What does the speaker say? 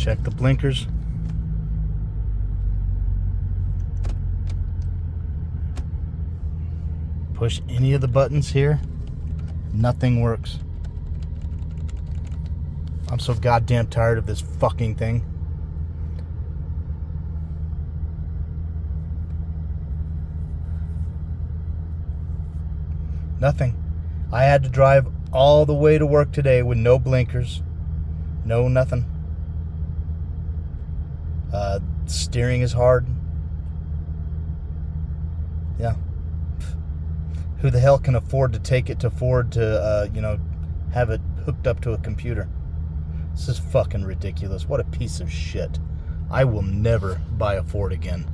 Check the blinkers. Push any of the buttons here. Nothing works. I'm so goddamn tired of this fucking thing. Nothing. I had to drive all the way to work today with no blinkers. No nothing. Steering is hard. Yeah. Who the hell can afford to take it to Ford to, have it hooked up to a computer? This is fucking ridiculous. What a piece of shit. I will never buy a Ford again.